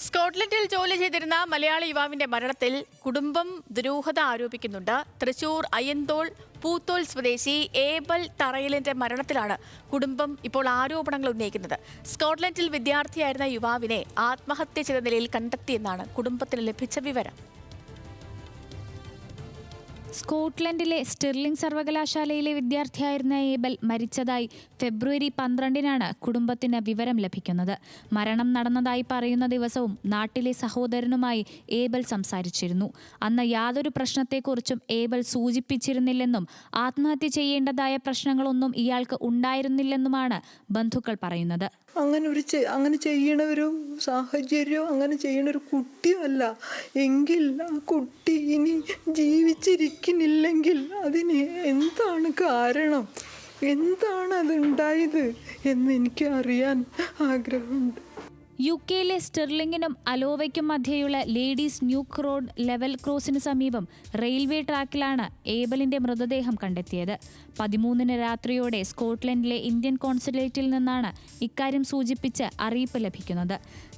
സ്കോട്ട്ലൻഡിൽ ജോലി ചെയ്തിരുന്ന മലയാളി യുവാവിന്റെ മരണത്തിൽ കുടുംബം ദുരൂഹത ആരോപിക്കുന്നുണ്ട്. തൃശൂർ അയ്യന്തോൾ പൂത്തോൾ സ്വദേശി ഏബൽ തറയിലിന്റെ മരണത്തിലാണ് കുടുംബം ഇപ്പോൾ ആരോപണങ്ങൾ ഉന്നയിക്കുന്നത്. സ്കോട്ട്ലൻഡിൽ വിദ്യാർത്ഥിയായിരുന്ന യുവാവിനെ ആത്മഹത്യ ചെയ്ത നിലയിൽ കണ്ടെത്തിയെന്നാണ് കുടുംബത്തിന് ലഭിച്ച വിവരം. സ്കോട്ട്ലൻഡിലെ സ്റ്റിർലിംഗ് സർവകലാശാലയിലെ വിദ്യാർത്ഥിയായിരുന്ന ഏബൽ മരിച്ചതായി ഫെബ്രുവരി 12-നാണ് കുടുംബത്തിന് വിവരം ലഭിക്കുന്നത്. മരണം നടന്നതായി പറയുന്ന ദിവസവും നാട്ടിലെ സഹോദരനുമായി ഏബൽ സംസാരിച്ചിരുന്നു. അന്ന് യാതൊരു പ്രശ്നത്തെക്കുറിച്ചും ഏബൽ സൂചിപ്പിച്ചിരുന്നില്ലെന്നും ആത്മഹത്യ ചെയ്യേണ്ടതായ പ്രശ്നങ്ങളൊന്നും ഇയാൾക്ക് ഉണ്ടായിരുന്നില്ലെന്നുമാണ് ബന്ധുക്കൾ പറയുന്നത്. അങ്ങനെ ചെയ്യണ ഒരു സാഹചര്യം, അങ്ങനെ ചെയ്യണ ഒരു കുട്ടിയല്ല എങ്കിൽ ആ കുട്ടി ഇനി ജീവിച്ചിരിക്കുന്നില്ലെങ്കിൽ അതിന് എന്താണ് കാരണം, എന്താണ് അതുണ്ടായത് എന്ന് എനിക്ക് അറിയാൻ ആഗ്രഹമുണ്ട്. UK-യിലെ സ്റ്റിർലിംഗിനും അലോവയ്ക്കും മധ്യയുള്ള ലേഡീസ് ന്യൂക്ക് റോഡ് ലെവൽ ക്രോസിന് സമീപം റെയിൽവേ ട്രാക്കിലാണ് ഏബലിന്റെ മൃതദേഹം കണ്ടെത്തിയത്. 13-ന് രാത്രിയോടെ സ്കോട്ട്ലൻഡിലെ ഇന്ത്യൻ കോൺസുലേറ്റിൽ നിന്നാണ് ഇക്കാര്യം സൂചിപ്പിച്ച് അറിയിപ്പ് ലഭിക്കുന്നത്.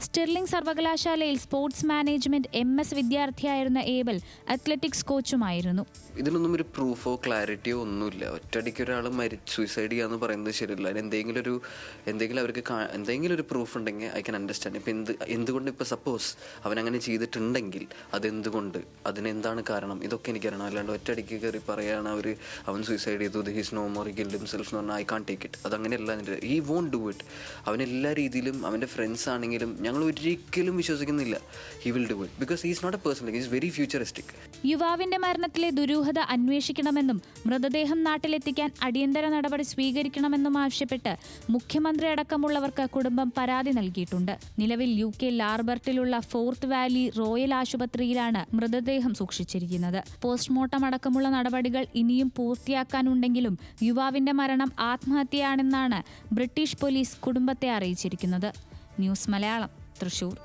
സ്റ്റിർലിംഗ് സർവകലാശാലയിൽ സ്പോർട്സ് മാനേജ്മെന്റ് MS വിദ്യാർത്ഥിയായിരുന്ന ഏബൽ അത്ലറ്റിക്സ് കോച്ചുമായിരുന്നു. ഇതിനൊന്നും ഒരു പ്രൂഫോ ക്ലാരിറ്റിയോ ഒന്നുമില്ല. ഒറ്റയടിക്ക് ഒരാൾ സൂയിസൈഡ് ചെയ്യാന്ന് പറയുന്നത് ശരിയല്ല. എന്തെങ്കിലും അവർക്ക് എന്തെങ്കിലും ഒരു പ്രൂഫ് ഉണ്ടെങ്കിൽ ഐ ക്യാൻ അണ്ടർസ്റ്റാൻഡ്. ഇപ്പം എന്തുകൊണ്ട് ഇപ്പോൾ സപ്പോസ് അവൻ അങ്ങനെ ചെയ്തിട്ടുണ്ടെങ്കിൽ അതെന്തുകൊണ്ട്, അതിനെന്താണ് കാരണം, ഇതൊക്കെ എനിക്കറിയണം. അല്ലാണ്ട് ഒറ്റയടിക്ക് കയറി പറയാണ് അവൻ സൂയിസൈഡ് ചെയ്തു, he's no more, he killed himself എന്ന് പറഞ്ഞാൽ ഐ കാൺ ടേക്ക് ഇറ്റ്. അതങ്ങനെയല്ല. He won't do it. അവൻ എല്ലാ രീതിയിലും അവൻ്റെ ഫ്രണ്ട്സ് ആണെങ്കിലും ഞങ്ങൾ ഒരിക്കലും വിശ്വസിക്കുന്നില്ല he will do it, because he is not a person, he is very futuristic. യുവാവിന്റെ മരണത്തിലെ ദുരൂഹത അന്വേഷിക്കണമെന്നും മൃതദേഹം നാട്ടിലെത്തിക്കാൻ അടിയന്തര നടപടി സ്വീകരിക്കണമെന്നും ആവശ്യപ്പെട്ട് മുഖ്യമന്ത്രി അടക്കമുള്ളവർക്ക് കുടുംബം പരാതി നൽകിയിട്ടുണ്ട്. നിലവിൽ UK ലാർബർട്ടിലുള്ള ഫോർത്ത് വാലി റോയൽ ആശുപത്രിയിലാണ് മൃതദേഹം സൂക്ഷിച്ചിരിക്കുന്നത്. പോസ്റ്റ്മോർട്ടം അടക്കമുള്ള നടപടികൾ ഇനിയും പൂർത്തിയാക്കാനുണ്ടെങ്കിലും യുവാവിന്റെ മരണം ആത്മഹത്യയാണെന്നാണ് ബ്രിട്ടീഷ് പോലീസ് കുടുംബത്തെ അറിയിച്ചിരിക്കുന്നത്. ന്യൂസ് മലയാളം, തൃശൂർ.